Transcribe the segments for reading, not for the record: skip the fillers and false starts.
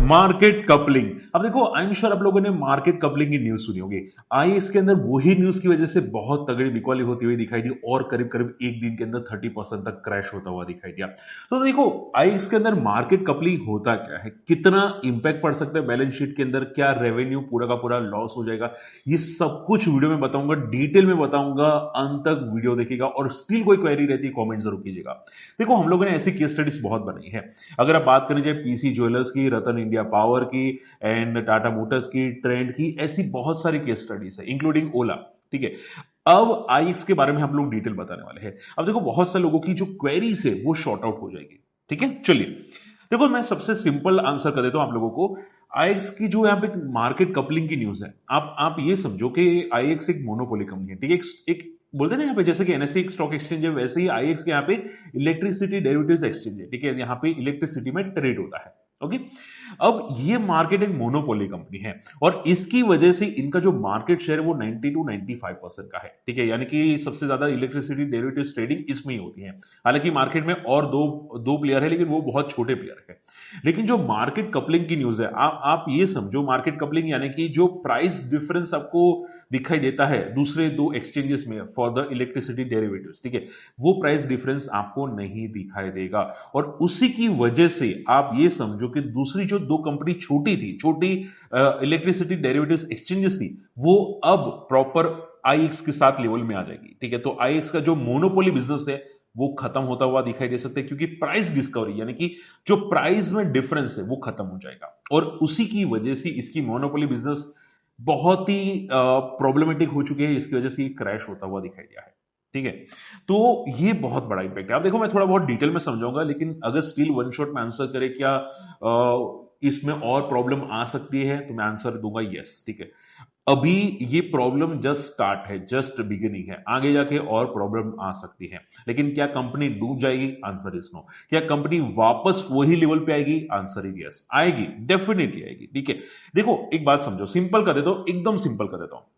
Market coupling. अब देखो, I am sure आप लोगों ने मार्केट कपलिंग की न्यूज सुनी होगी। आई इसके अंदर वही न्यूज की वजह से बहुत तगड़ी बिकवाली होती हुई दिखाई दी और करीब करीब एक दिन के अंदर 30% तक क्रैश होता हुआ दिखाई दिया। तो देखो, आई इसके अंदर मार्केट कपलिंग होता क्या है, कितना इंपैक्ट पड़ सकता है बैलेंस शीट के अंदर, क्या रेवेन्यू पूरा का पूरा लॉस हो जाएगा, ये सब कुछ वीडियो में बताऊंगा, डिटेल में बताऊंगा। अंत तक वीडियो देखिएगा और स्टिल कोई क्वेरी रहती है कॉमेंट जरूर कीजिएगा। देखो, हम लोगों ने ऐसी केस स्टडीज बहुत बनाई है। अगर आप बात करें जाए पीसी ज्वेलर्स की, रतन इंडिया पावर की एंड टाटा मोटर्स की, ट्रेंड की, ऐसी बहुत सारी केस स्टडीज है इंक्लूडिंग ओला। ठीक है, अब आईएक्स के बारे में हम लोग डिटेल बताने वाले हैं। अब देखो, बहुत से लोगों की जो क्वेरीज है वो शॉर्ट आउट हो जाएगी। ठीक है, चलिए देखो, मैं सबसे सिंपल आंसर कर देता हूं आप लोगों को। आईएक्स की जो यहाँ पे मार्केट कपलिंग की न्यूज है, आप ये समझो कि आईएक्स एक मोनोपोली कंपनी है। ठीक है, एक बोलते हैं ना यहाँ पे, जैसे कि एनएससी एक स्टॉक एक्सचेंज है, वैसे ही आईएक्स के यहाँ पे इलेक्ट्रिसिटी डेरिवेटिव्स एक्सचेंज है। ठीक है, यहाँ पे इलेक्ट्रिसिटी में ट्रेड होता है। ओके, अब ये मार्केट एक मोनोपोली कंपनी है और इसकी वजह से इनका जो मार्केट शेयर है वो 90 टू 95% का है। ठीक है, यानी कि सबसे ज्यादा इलेक्ट्रिसिटी डेरिवेटिव्स ट्रेडिंग इसमें ही होती है। हालांकि मार्केट में और दो दो प्लेयर है, लेकिन वो बहुत छोटे प्लेयर है। लेकिन जो मार्केट कपलिंग की न्यूज है, आप ये समझो, मार्केट कपलिंग यानी कि जो प्राइस डिफरेंस आपको दिखाई देता है दूसरे दो एक्सचेंजेस में फॉर द इलेक्ट्रिसिटी डेरिवेटिव्स, ठीक है, वो प्राइस डिफरेंस आपको नहीं दिखाई देगा। और उसी की वजह से आप ये समझो कि दूसरी जो दो कंपनी छोटी थी, छोटी इलेक्ट्रिसिटी डेरिवेटिव्स एक्सचेंजेस थी, वो अब प्रॉपर आईएक्स के साथ लेवल में आ जाएगी। ठीक है, तो आईएक्स का जो मोनोपोली बिजनेस है वो खत्म होता हुआ दिखाई दे सकता है, क्योंकि प्राइस डिस्कवरी यानी कि जो प्राइस में डिफरेंस है वो खत्म हो जाएगा। और उसी की वजह से इसकी मोनोपोली बिजनेस बहुत ही प्रॉब्लमेटिक हो चुके हैं, इसकी वजह से ये क्रैश होता हुआ दिखाई दिया है। ठीक है, तो ये बहुत बड़ा इंपैक्ट है। अब देखो, मैं थोड़ा बहुत डिटेल में समझाऊंगा, लेकिन अगर स्टिल वन शॉट में आंसर करे क्या इसमें और प्रॉब्लम आ सकती है, तो मैं आंसर दूंगा यस। ठीक है, अभी ये प्रॉब्लम जस्ट स्टार्ट है, जस्ट बिगिनिंग है, आगे जाके और प्रॉब्लम आ सकती है। लेकिन क्या कंपनी डूब जाएगी? Answer is no. क्या कंपनी वापस वही लेवल पे आएगी? आंसर इज यस, आएगी, डेफिनेटली आएगी। ठीक है, देखो एक बात समझो, सिंपल कर देता हूं, एकदम सिंपल कर देता हूं।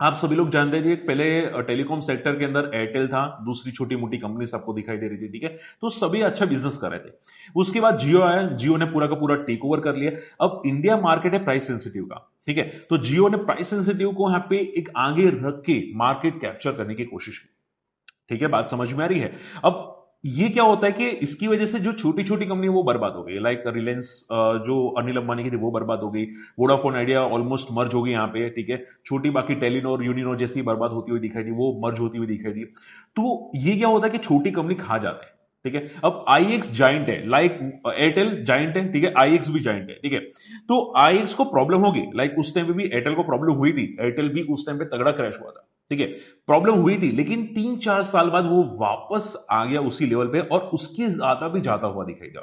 आप सभी लोग जानते थे पहले टेलीकॉम सेक्टर के अंदर एयरटेल था, दूसरी छोटी मोटी कंपनी सबको दिखाई दे रही थी। ठीक है, तो सभी अच्छा बिजनेस कर रहे थे। उसके बाद जियो आया, जियो ने पूरा का पूरा टेक ओवर कर लिया। अब इंडिया मार्केट है प्राइस सेंसिटिव का। ठीक है, तो जियो ने प्राइस सेंसिटिव को यहां पे एक आगे रख के मार्केट कैप्चर करने की कोशिश की। ठीक है, बात समझ में आ रही है? अब ये क्या होता है कि इसकी वजह से जो छोटी छोटी कंपनी वो बर्बाद हो गई, लाइक रिलायंस जो अनिल अंबानी की थी वो बर्बाद हो गई, वोडाफोन आइडिया ऑलमोस्ट मर्ज हो गई यहाँ पे। ठीक है, छोटी बाकी टेलीनॉर, यूनिनॉर जैसी बर्बाद होती हुई दिखाई दी, वो मर्ज होती हुई दिखाई दी। तो ये क्या होता है कि छोटी कंपनी खा जाते हैं। ठीक है, अब आईएक्स जाइंट है, लाइक एयरटेल जाइंट है। ठीक है, आईएक्स भी जाइंट है। ठीक है, तो आईएक्स को प्रॉब्लम होगी, लाइक उस टाइम पे भी एयरटेल को प्रॉब्लम हुई थी, एयरटेल भी उस टाइम पे तगड़ा क्रैश हुआ था। ठीक है, प्रॉब्लम हुई थी, लेकिन 3-4 साल बाद वो वापस आ गया उसी लेवल पे और उसके ज्यादा भी जाता हुआ दिखेगा।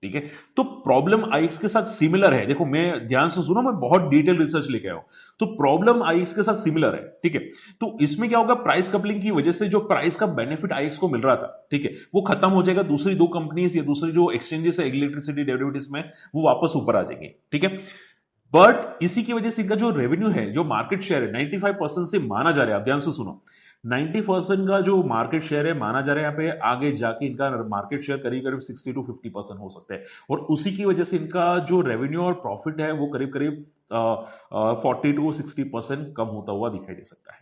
ठीक है, तो प्रॉब्लम आईएक्स के साथ सिमिलर है। देखो, मैं ध्यान से सुनो, मैं बहुत डिटेल रिसर्च लेके आया हूं। तो प्रॉब्लम आईएक्स के साथ सिमिलर है। ठीक है, तो इसमें क्या होगा, प्राइस कपलिंग की वजह से जो प्राइस का बेनिफिट आईएक्स को मिल रहा था, ठीक है, वो खत्म हो जाएगा। दूसरी दो कंपनीज या दूसरी जो एक्सचेंजेस है इलेक्ट्रिसिटी डेरिवेटिव्स में, वो वापस ऊपर आ जाएंगे। ठीक है, बट इसी की वजह से इनका जो रेवेन्यू है, जो मार्केट शेयर है, 95% से माना जा रहा है, आप ध्यान से सुनो, 90% का जो मार्केट शेयर है माना जा रहा है, यहाँ पे आगे जाके इनका मार्केट शेयर करीब करीब 60 to 50% हो सकता है। और उसी की वजह से इनका जो रेवेन्यू और प्रॉफिट है वो करीब करीब 40 to 60% कम होता हुआ दिखाई दे सकता है।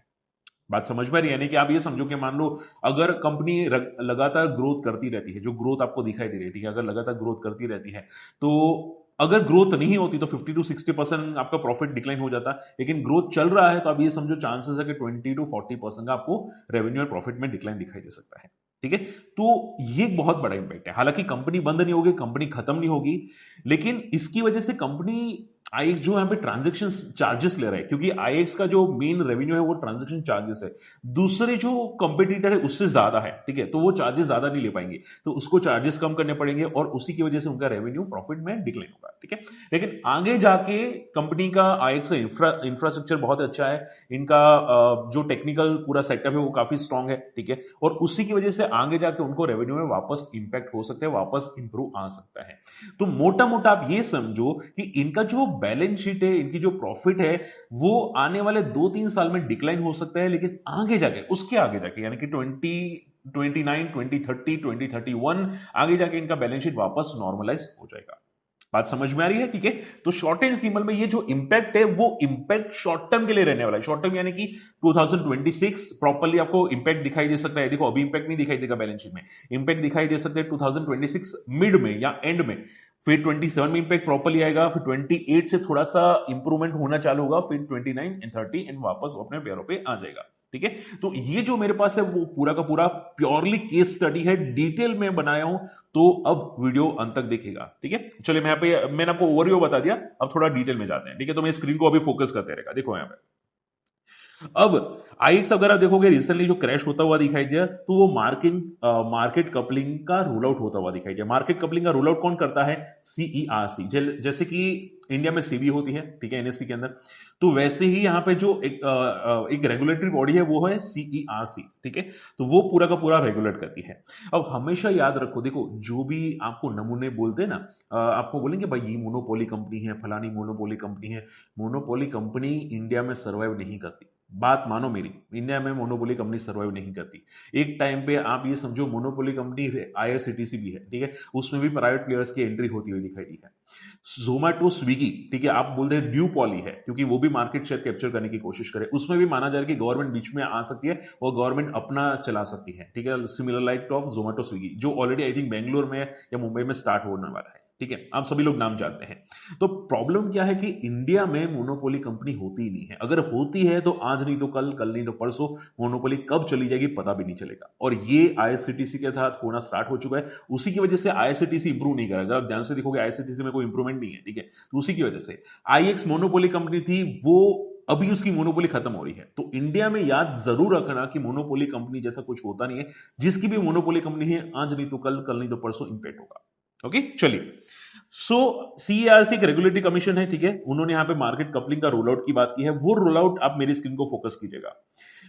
बात समझ में आ रही है? यानी कि आप ये समझो कि मान लो अगर कंपनी लगातार ग्रोथ करती रहती है, जो ग्रोथ आपको दिखाई दे रही है, ठीक है, अगर लगातार ग्रोथ करती रहती है, तो अगर ग्रोथ नहीं होती तो 50 to 60% आपका प्रॉफिट डिक्लाइन हो जाता। लेकिन ग्रोथ चल रहा है, तो आप ये समझो चांसेस है कि 20 to 40% का आपको रेवेन्यू और प्रॉफिट में डिक्लाइन दिखाई दे सकता है। ठीक है, तो ये बहुत बड़ा इंपैक्ट है। हालांकि कंपनी बंद नहीं होगी, कंपनी खत्म नहीं होगी, लेकिन इसकी वजह से कंपनी आईएक्स जो यहाँ पे ट्रांजेक्शन चार्जेस ले रहा है, क्योंकि आईएक्स का जो मेन रेवेन्यू है वो ट्रांजेक्शन चार्जेस है, दूसरे जो कंपटीटर है उससे ज्यादा है। ठीक है, तो वो चार्जेस ज्यादा नहीं ले पाएंगे, तो उसको चार्जेस कम करने पड़ेंगे और उसी की वजह से उनका रेवेन्यू प्रॉफिट में डिक्लाइन होगा। ठीक है, लेकिन आगे जाके कंपनी का आईएक्स का इंफ्रास्ट्रक्चर बहुत अच्छा है, इनका जो टेक्निकल पूरा सेटअप है वो काफी स्ट्रांग है। ठीक है, और उसी की वजह से आगे जाके उनको रेवेन्यू में वापस इंपैक्ट हो सकता है, वापस इंप्रूव आ सकता है। तो मोटा मोटा आप ये समझो कि इनका जो बैलेंस शीट है, इनकी जो प्रॉफिट है, वो आने वाले 2-3 साल में डिक्लाइन हो सकता है, लेकिन आगे जाके, उसके आगे जाके, यानी कि 2029, 2030, 2031 आगे जाके इनका बैलेंस शीट वापस नॉर्मलाइज हो जाएगा। बात समझ में आ रही है? ठीक है, तो शॉर्ट एंड सिंबल में ये जो इंपैक्ट है वो इंपैक्ट शॉर्ट टर्म के लिए रहने वाला है। शॉर्ट टर्म यानी कि 2026 प्रॉपर्ली आपको इंपैक्ट दिखाई दे सकता है। देखो अभी इंपैक्ट नहीं दिखाई देगा बैलेंस शीट में, इंपैक्ट दिखाई दे सकता है 2026 मिड में या एंड में, फिर 27 में इंपैक्ट प्रॉपर्ली आएगा, फिर 28 से थोड़ा सा इंप्रूवमेंट होना चालू होगा, फिर 29 एंड 30 एंड वापस वो अपने पैरों पे आ जाएगा। ठीक है, तो ये जो मेरे पास है वो पूरा का पूरा प्योरली केस स्टडी है, डिटेल में बनाया हूं, तो अब वीडियो अंत तक देखेगा। ठीक है, चलिए मैं यहाँ पे मैंने आपको ओवरव्यू बता दिया, अब थोड़ा डिटेल में जाते हैं। ठीक है, तो मैं स्क्रीन को अभी फोकस करते रहेगा। देखो यहाँ पे अब आईएक्स अगर आप देखोगे रिसेंटली जो क्रैश होता हुआ दिखाई दिया, तो वो मार्केट कपलिंग का रूल आउट होता हुआ दिखाई दिया। मार्केट कपलिंग का रूल आउट कौन करता है? सीईआरसी। जैसे कि इंडिया में सेबी होती है, ठीक है, एनएससी के अंदर, तो वैसे ही यहाँ पे जो एक रेगुलेटरी बॉडी है वो है सीईआरसी। ठीक है, तो वो पूरा का पूरा रेगुलेट करती है। अब हमेशा याद रखो, देखो जो भी आपको नमूने बोलते हैं ना, आपको बोलेंगे भाई ये मोनोपोली कंपनी है, फलानी मोनोपोली कंपनी है। मोनोपोली कंपनी इंडिया में सर्वाइव नहीं करती, बात मानो मेरी, इंडिया में मोनोपोली कंपनी सर्वाइव नहीं करती। एक टाइम पे आप ये समझो मोनोपोली कंपनी आईआरसीटीसी भी है, ठीक है, उसमें भी प्राइवेट प्लेयर्स की एंट्री होती हुई दिखाई दी है। जोमेटो स्विगी, ठीक है, आप बोलते हैं ड्यू पॉली है क्योंकि वो भी मार्केट शेयर कैप्चर करने की कोशिश करे, उसमें भी माना जा रहा है कि गवर्नमेंट बीच में आ सकती है और गवर्नमेंट अपना चला सकती है। ठीक है, similar like of Zomato Swiggy, जो ऑलरेडी आई थिंक बेंगलोर में या मुंबई में स्टार्ट होने वाला है। ठीक है, आप सभी लोग नाम जानते हैं। तो प्रॉब्लम क्या है कि इंडिया में मोनोपोली कंपनी होती ही नहीं है। अगर होती है तो आज नहीं तो कल, कल नहीं तो परसों मोनोपोली कब चली जाएगी पता भी नहीं चलेगा। और ये आईआरसीटीसी के साथ होना स्टार्ट हो चुका है। उसी की वजह से आईआरसीटीसी इंप्रूव नहीं करा। अगर आप ध्यान से देखोगे आईआरसीटीसी में कोई इंप्रूवमेंट नहीं है। ठीक है, तो उसी की वजह से आईएक्स मोनोपोली कंपनी थी, वो अभी उसकी मोनोपोली खत्म हो रही है। तो इंडिया में याद जरूर रखना कि मोनोपोली कंपनी जैसा कुछ होता नहीं है। जिसकी भी मोनोपोली कंपनी है, आज नहीं तो कल, कल नहीं तो परसों इंपैक्ट होगा। ओके, चलिए। सो सीईआरसी एक रेगुलेटरी कमीशन है, ठीक है, उन्होंने यहां पे मार्केट कपलिंग का रोल आउट की बात की है। वो रोल आउट आप मेरी स्क्रीन को फोकस कीजिएगा,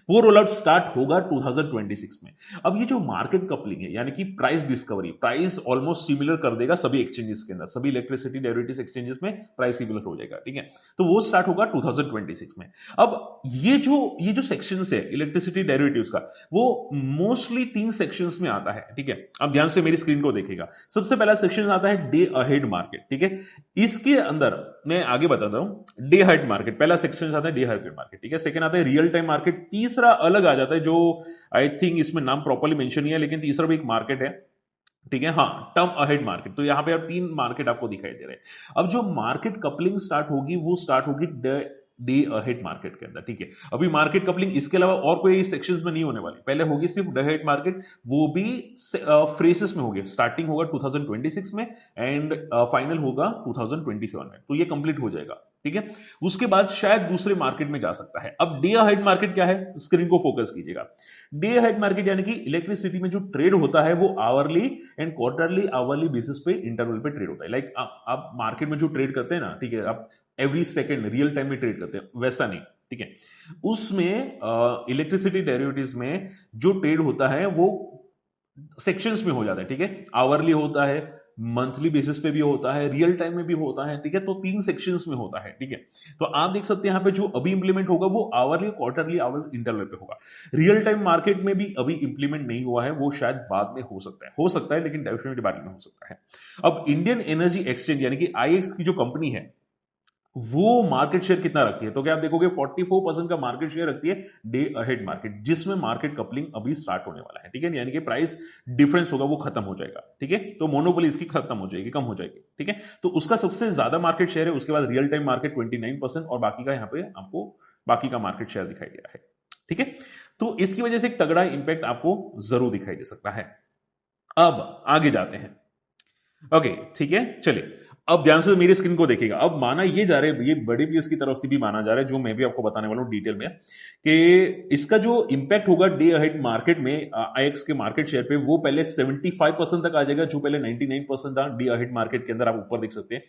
वो रोल आउट स्टार्ट होगा 2026 में। अब ये जो मार्केट कपलिंग है यानी कि price discovery, price almost similar कर देगा सभी एक्सचेंजेस के अंदर, सभी इलेक्ट्रिसिटी डेरिवेटिव्स एक्सचेंजेस में प्राइस सिमिलर हो जाएगा। ठीक है, तो वो स्टार्ट होगा 2026 में। अब ये जो सेक्शंस है इलेक्ट्रिसिटी डेरिवेटिव्स का, वो मोस्टली 3 सेक्शंस में आता है। ठीक है, अब ध्यान से मेरी स्क्रीन को देखिएगा। सबसे पहला सेक्शन आता है डे अहेड मार्केट। ठीक है, इसके अंदर मैं आगे बताता हूं, डे अहेड मार्केट पहला सेक्शन आता है, डे अहेड मार्केट। ठीक है, सेकंड आता है रियल टाइम मार्केट, तीसरा अलग आ जाता है जो आई थिंक इसमें नाम प्रॉपर्ली मेंशन नहीं है, लेकिन तीसरा भी एक मार्केट है। ठीक है, हाँ, टर्म अहेड मार्केट। तो यहां पे अब 3 मार्केट आपको दिखाई दे रहे हैं। अब जो मार्केट कपलिंग स्टार्ट होगी वो स्टार्ट होगी डे अहेड मार्केट के अंदर। ठीक है, अभी मार्केट कपलिंग इसके अलावा और कोई सेक्शंस में नहीं होने वाली, पहले होगी सिर्फ डे अहेड मार्केट, वो भी फ्रेसेस में होगी। स्टार्टिंग होगा 2026 में एंड फाइनल होगा 2027 में, तो ये कंप्लीट हो जाएगा। ठीक है, उसके बाद शायद दूसरे मार्केट में जा सकता है। अब डे अहेड मार्केट क्या है, स्क्रीन को फोकस कीजिएगा। डे अहेड मार्केट यानी कि इलेक्ट्रिसिटी में जो ट्रेड होता है वो hourly and quarterly hourly basis पे इंटरवल पे ट्रेड होता है। लाइक आप मार्केट में जो ट्रेड करते हैं ना, ठीक है, आप एवरी सेकेंड रियल टाइम में ट्रेड करते हैं, वैसा नहीं। ठीक है, उसमें इलेक्ट्रिसिटी डेरिवेटिव्स में जो ट्रेड होता है वो सेक्शंस में हो जाता है। ठीक है, आवरली होता है, मंथली बेसिस पे भी होता है, रियल टाइम में भी होता है। ठीक है, तो 3 सेक्शंस में होता है। ठीक है, तो आप देख सकते हैं यहां पे जो अभी इंप्लीमेंट होगा वो आवरली, क्वार्टरली, आवर इंटरवल पे होगा। रियल टाइम मार्केट में भी अभी इंप्लीमेंट नहीं हुआ है, वो शायद बाद में हो सकता है, लेकिन डेफिनेटली बाद में हो सकता है। अब इंडियन एनर्जी एक्सचेंज यानी कि आईएक्स की जो कंपनी है वो मार्केट शेयर कितना रखती है, तो क्या आप देखोगे 44% का मार्केट शेयर रखती है डे अहेड मार्केट, जिसमें मार्केट कपलिंग अभी स्टार्ट होने वाला है। ठीक है, यानी कि प्राइस डिफरेंस होगा वो खत्म हो जाएगा। ठीक है, तो मोनोपोली इसकी खत्म हो जाएगी, कम हो जाएगी। ठीक है, तो उसका सबसे ज्यादा मार्केट शेयर है, उसके बाद रियल टाइम मार्केट 29% और बाकी का यहां पे आपको बाकी का मार्केट शेयर दिखाई दे रहा है। ठीक है, तो इसकी वजह से एक तगड़ा इंपैक्ट आपको जरूर दिखाई दे सकता है। अब आगे जाते हैं। ओके, ठीक है, चलिए अब ध्यान से मेरी स्क्रीन को देखिएगा। अब माना ये जा रहा है, ये बड़े पीएस की तरफ से भी माना जा रहा है, जो मैं भी आपको बताने वाला हूं डिटेल में, कि इसका जो इंपैक्ट होगा डे अहेड मार्केट में आईएक्स के मार्केट शेयर पे, वो पहले 75% तक आ जाएगा, जो पहले 99% था डे अहेड मार्केट के अंदर, आप ऊपर देख सकते हैं।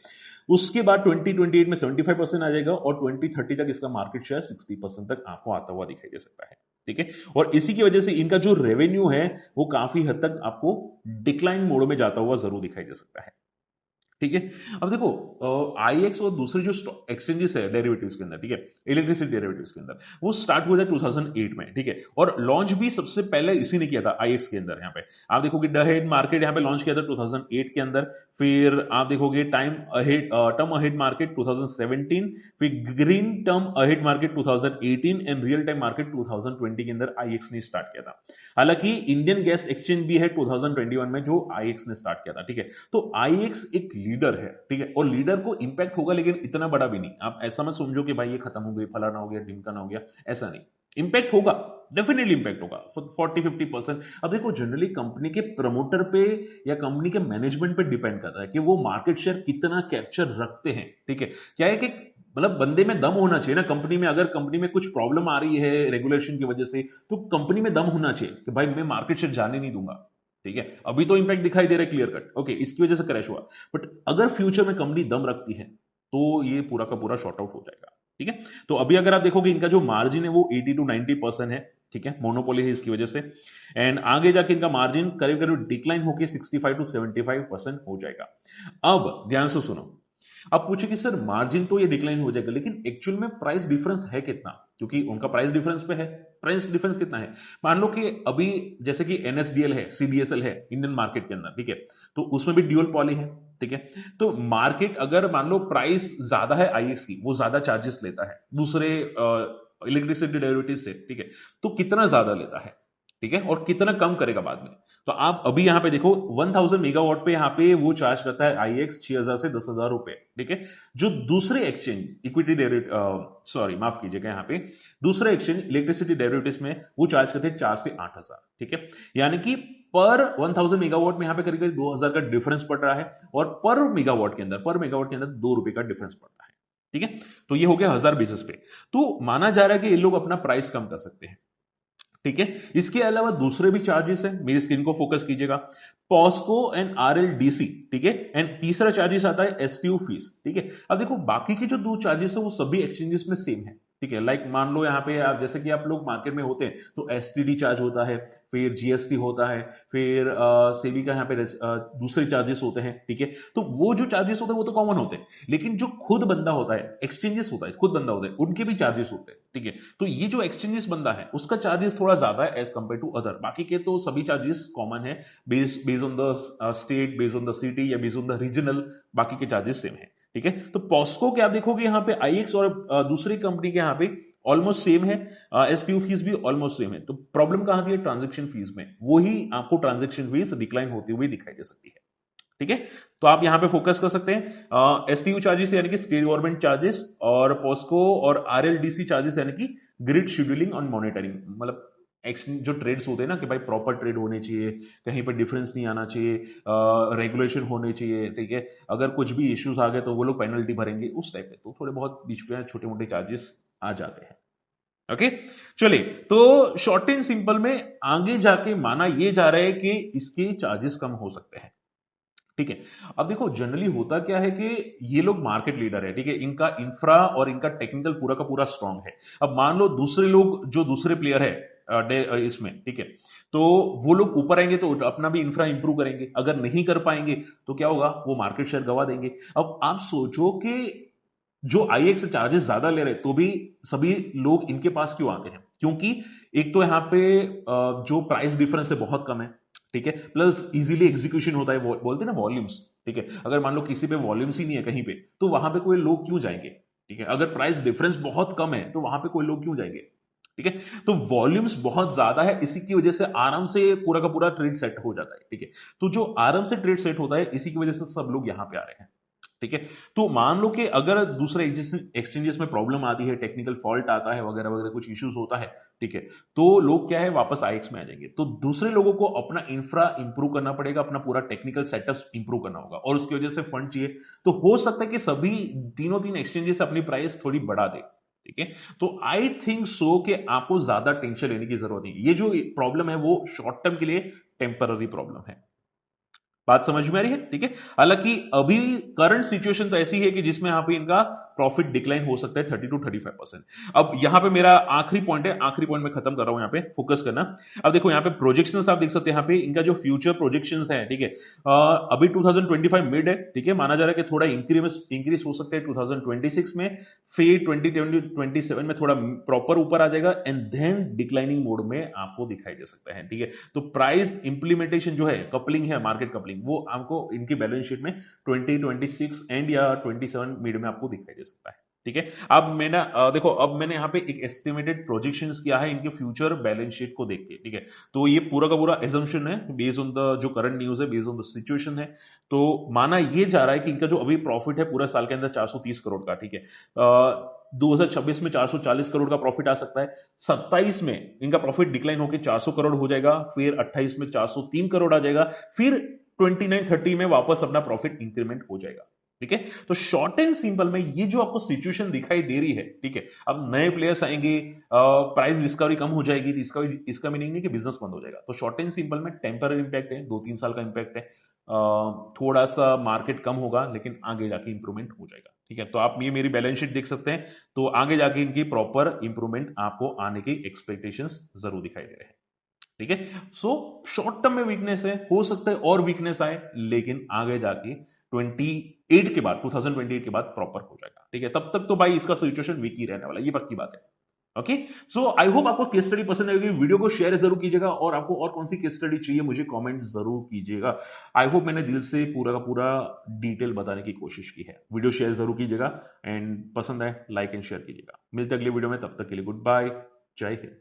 उसके बाद 2028 में 75% आ जाएगा और 2030 तक इसका मार्केट शेयर 60% तक आपको आता हुआ दिखाई दे सकता है। ठीक है, और इसी की वजह से इनका जो रेवेन्यू है वो काफी हद तक आपको डिक्लाइन मोड में जाता हुआ जरूर दिखाई दे सकता है। ठीक है। अब देखो आईएक्स और दूसरे जो एक्सचेंजेस है डेरिवेटिव्स के अंदर, ठीक है, इलेक्ट्रिसिटी डेरिवेटिव्स के अंदर, वो स्टार्ट हुआ था 2008 में, ठीक है, और लॉन्च भी सबसे पहले इसी ने किया था आईएक्स के अंदर। यहाँ पे आप देखोगे द हेड मार्केट यहाँ पे लॉन्च किया था 2008 के अंदर, फिर आप देखोगे time ahead term ahead market 2017, फिर green term ahead market 2018 and real time market 2020 के अंदर आईएक्स ने स्टार्ट किया था। हालांकि इंडियन गैस एक्सचेंज भी है 2021 में जो आईएक्स ने स्टार्ट किया था, ठीक है। तो आईएक्स एक लीडर है, ठीक है, और लीडर को इंपैक्ट होगा लेकिन इतना बड़ा भी नहीं। आप ऐसा मत समझो कि भाई ये खत्म हो गई, फलाना हो गया, ढिमकाना हो गया, ऐसा नहीं। इंपैक्ट होगा, डेफिनेटली इंपैक्ट होगा 40-50%। अब देखो जनरली कंपनी के प्रमोटर पे या कंपनी के मैनेजमेंट पे डिपेंड करता है कि वो मार्केट शेयर कितना कैप्चर रखते हैं, ठीक है। क्या है कि मतलब बंदे में दम होना चाहिए ना कंपनी में। अगर कंपनी में कुछ प्रॉब्लम आ रही है रेगुलेशन की वजह से, तो कंपनी में दम होना चाहिए कि भाई मैं मार्केट शेयर जाने नहीं दूंगा, ठीक है। अभी तो इंपैक्ट दिखाई दे रहा है क्लियर कट, ओके, इसकी वजह से क्रैश हुआ, बट अगर फ्यूचर में कंपनी दम रखती है तो ये पूरा का पूरा शॉर्ट आउट हो जाएगा, ठीक है। तो अभी अगर आप देखोगे इनका जो मार्जिन है वो 80-90% है, ठीक है, मोनोपोली है इसकी वजह से। एंड आगे जाके इनका मार्जिन करीब करीब डिक्लाइन होकर 65-75% हो जाएगा। अब ध्यान से सुनो, अब पूछे कि सर मार्जिन तो ये डिक्लाइन हो जाएगा, लेकिन एक्चुअल में प्राइस डिफरेंस है कितना, क्योंकि उनका प्राइस डिफरेंस पे है। प्राइस डिफरेंस कितना है, मान लो कि अभी जैसे कि एनएसडीएल है, सीडीएसएल है इंडियन मार्केट के अंदर, ठीक है, तो उसमें भी ड्यूअल पॉली है, ठीक है। तो मार्केट अगर मान लो प्राइस ज्यादा है आईएक्स की, वो ज्यादा चार्जेस लेता है दूसरे इलेक्ट्रिसिटी डेरिवेटिव से, ठीक है, तो कितना ज्यादा लेता है, ठीक है, और कितना कम करेगा बाद में। तो आप अभी यहां पे देखो 1000 मेगावाट पे यहाँ पे वो चार्ज करता है आईएक्स 6000 से 10,000 रुपए, ठीक है। जो दूसरे एक्सचेंज इक्विटी डेरिवेटिव, सॉरी माफ कीजिएगा, यहाँ पे दूसरे एक्सचेंज इलेक्ट्रिसिटी डेरिवेटिव्स में वो चार्ज करते हैं 4 से 8,000, ठीक है। यानी कि पर 1000 मेगावाट में यहाँ पे करीब करीब 2000 का डिफरेंस पड़ रहा है, और पर मेगावाट के अंदर 2 रुपए का डिफरेंस पड़ता है, ठीक है। तो ये हो गया 1000 बेसिस पे। तो माना जा रहा है कि ये लोग अपना प्राइस कम कर सकते हैं, ठीक है। इसके अलावा दूसरे भी चार्जेस हैं, मेरी स्क्रीन को फोकस कीजिएगा, पॉस्को एंड आरएलडीसी, ठीक है, एंड तीसरा चार्जेस आता है एसटीयू फीस, ठीक है। अब देखो बाकी के जो दो चार्जेस है वो सभी एक्सचेंजेस में सेम है, ठीक है। लाइक मान लो यहाँ पे आप जैसे कि आप लोग मार्केट में होते हैं तो एसटीडी चार्ज होता है, फिर जीएसटी होता है, फिर सेबी का यहाँ पे दूसरे चार्जेस होते हैं, ठीक है। तो वो जो चार्जेस होते हैं वो तो कॉमन होते हैं, लेकिन जो खुद बंदा होता है, एक्सचेंजेस होता है, खुद बंदा होता है, उनके भी चार्जेस होते हैं, ठीक है। तो ये जो एक्सचेंजेस बंदा है उसका चार्जेस थोड़ा ज्यादा है एज कंपेयर टू अदर, बाकी के तो सभी चार्जेस कॉमन है, based on the state, based on the city या बेस्ड ऑन द रीजनल, बाकी के चार्जेस सेम है, ठीक है। तो पॉस्को के आप देखोगे यहाँ पे आईएक्स और दूसरी कंपनी के यहाँ पे ऑलमोस्ट सेम है, एसटीयू फीस भी ऑलमोस्ट सेम है। तो प्रॉब्लम कहां आती है, ट्रांजेक्शन फीस में, वही आपको ट्रांजेक्शन फीस डिक्लाइन होती हुई दिखाई दे सकती है, ठीक है। तो आप यहां पे फोकस कर सकते हैं एसटीयू चार्जेस यानी कि स्टेट गवर्नमेंट चार्जेस, और पॉस्को और आरएलडीसी चार्जेस यानी कि ग्रिड शेड्यूलिंग और मॉनिटरिंग, मतलब जो ट्रेड्स होते हैं ना कि भाई प्रॉपर ट्रेड होने चाहिए, कहीं पर डिफरेंस नहीं आना चाहिए, रेगुलेशन होने चाहिए, ठीक है। अगर कुछ भी इश्यूज आ गए तो वो लोग पेनल्टी भरेंगे, उस टाइप के तो थोड़े बहुत बीच में छोटे मोटे चार्जेस आ जाते हैं, ओके। चलिए, तो शॉर्ट एंड सिंपल में आगे जाके माना ये जा रहा है कि इसके चार्जेस कम हो सकते हैं, ठीक है। अब देखो जनरली होता क्या है कि ये लोग मार्केट लीडर है, ठीक है, इनका इंफ्रा और इनका टेक्निकल पूरा का पूरा स्ट्रांग है। अब मान लो दूसरे लोग जो दूसरे प्लेयर है इसमें, ठीक है, तो वो लोग ऊपर आएंगे तो अपना भी इंफ्रा इंप्रूव करेंगे, अगर नहीं कर पाएंगे तो क्या होगा, वो मार्केट शेयर गवा देंगे। अब आप सोचो कि जो आईएक्स चार्जेस ज्यादा ले रहे तो भी सभी लोग इनके पास क्यों आते हैं, क्योंकि एक तो यहाँ पे जो प्राइस डिफरेंस है बहुत कम है, ठीक है, प्लस इजीली एग्जीक्यूशन होता है, बोलते हैं ना वॉल्यूम्स, ठीक है। अगर मान लो किसी पे वॉल्यूम्स ही नहीं है कहीं पे, तो वहां पे कोई लोग क्यों जाएंगे, ठीक है। अगर प्राइस डिफरेंस बहुत कम है तो वहां पे कोई लोग क्यों जाएंगे, ठीक है। तो वॉल्यूम्स बहुत ज्यादा है, इसी की वजह से आराम से पूरा का पूरा ट्रेड सेट हो जाता है, ठीक है। तो जो आराम से ट्रेड सेट होता है इसी की वजह से सब लोग यहां पे आ रहे हैं, ठीक है। तो मान लो कि अगर दूसरे एक्सचेंजेस में प्रॉब्लम आती है, टेक्निकल फॉल्ट आता है, वगैरह वगैरह कुछ इश्यूज होता है, ठीक है, तो लोग क्या है वापस आईएक्स में आ जाएंगे। तो दूसरे लोगों को अपना इंफ्रा इंप्रूव करना पड़ेगा, अपना पूरा टेक्निकल सेटअप इंप्रूव करना होगा, और उसकी वजह से फंड चाहिए। तो हो सकता है कि सभी तीन एक्सचेंजेस अपनी प्राइस थोड़ी बढ़ा दे, ठीक है। तो आई थिंक सो कि आपको ज्यादा टेंशन लेने की जरूरत नहीं, ये जो प्रॉब्लम है वो शॉर्ट टर्म के लिए टेम्पररी प्रॉब्लम है। बात समझ में आ रही है? ठीक है। हालांकि अभी करंट सिचुएशन तो ऐसी है कि जिसमें यहां पे इनका प्रॉफिट डिक्लाइन हो सकता है 30 to 35%। अब यहां पे मेरा आखिरी पॉइंट है, आखिरी पॉइंट मैं खत्म कर रहा हूं, यहां पे फोकस करना। अब देखो यहां पे प्रोजेक्शंस आप देख सकते हैं, यहां पे इनका जो फ्यूचर प्रोजेक्शंस है, ठीक है, अभी 2025 मिड है, ठीक है, माना जा रहा है कि थोड़ा इंक्रीज हो सकता है 2026 में, फिर 2027 में थोड़ा प्रॉपर ऊपर आ जाएगा, एंड देन डिक्लाइनिंग मोड में आपको दिखाई दे सकता है। ठीक है, तो प्राइस इंप्लीमेंटेशन जो है, कपलिंग है, मार्केट कपलिंग, वो आपको इनकी बैलेंस शीट में 2026 एंड या 27 मिड में आपको दिखाई दे सकता है। ठीक है, अब मैंने देखो, अब मैंने यहाँ पे एक एस्टिमेटेड प्रोजेक्शंस किया है इनके फ्यूचर बैलेंस शीट को देख के। ठीक है, तो ये पूरा का पूरा एजम्पशन है बेस्ड ऑन द जो करंट न्यूज है, बेस्ड ऑन द सिचुएशन है। तो माना ये जा रहा है कि इनका जो अभी प्रॉफिट है पूरा साल के अंदर 430 करोड़ का, ठीक है, 2026 में 440 करोड़ का प्रॉफिट आ सकता है, 27 में इनका प्रॉफिट डिक्लाइन होकर 400 करोड़ हो जाएगा, फिर 28 में 403 करोड़ आ जाएगा, फिर 29-30 में वापस अपना प्रॉफिट इंक्रीमेंट हो जाएगा। ठीक है, तो शॉर्ट एंड सिंपल में ये जो आपको सिचुएशन दिखाई दे रही है, ठीक है, अब नए प्लेयर्स आएंगे, प्राइस डिस्कवरी कम हो जाएगी, तो इसका मीनिंग नहीं कि बिजनेस बंद हो जाएगा। तो शॉर्ट एंड सिंपल में टेम्पररी इंपैक्ट है, 2-3 साल का इंपैक्ट है, थोड़ा सा मार्केट कम होगा, लेकिन आगे जाके इंप्रूवमेंट हो जाएगा। ठीक है, तो आप ये मेरी बैलेंस शीट देख सकते हैं, तो आगे जाके इनकी प्रॉपर इंप्रूवमेंट आपको आने की एक्सपेक्टेशंस जरूर दिखाई दे रहे हैं। ठीक है, सो शॉर्ट टर्म में वीकनेस है, हो सकता है और वीकनेस आए, लेकिन आगे जाके 28 के बाद, 2028 के बाद प्रॉपर हो जाएगा। ठीक है, तब तक तो भाई इसका सिचुएशन वीक ही रहने वाला है, ये पक्की बात है। ओके, सो आई होप आपको केस स्टडी पसंद आएगी, वीडियो को शेयर जरूर कीजिएगा, और आपको और कौन सी केस स्टडी चाहिए मुझे कमेंट जरूर कीजिएगा। आई होप मैंने दिल से पूरा का पूरा डिटेल बताने की कोशिश की है। वीडियो शेयर जरूर कीजिएगा, एंड पसंद आए लाइक एंड शेयर कीजिएगा। मिलते अगले वीडियो में, तब तक के लिए गुड बाय, जय हिंद।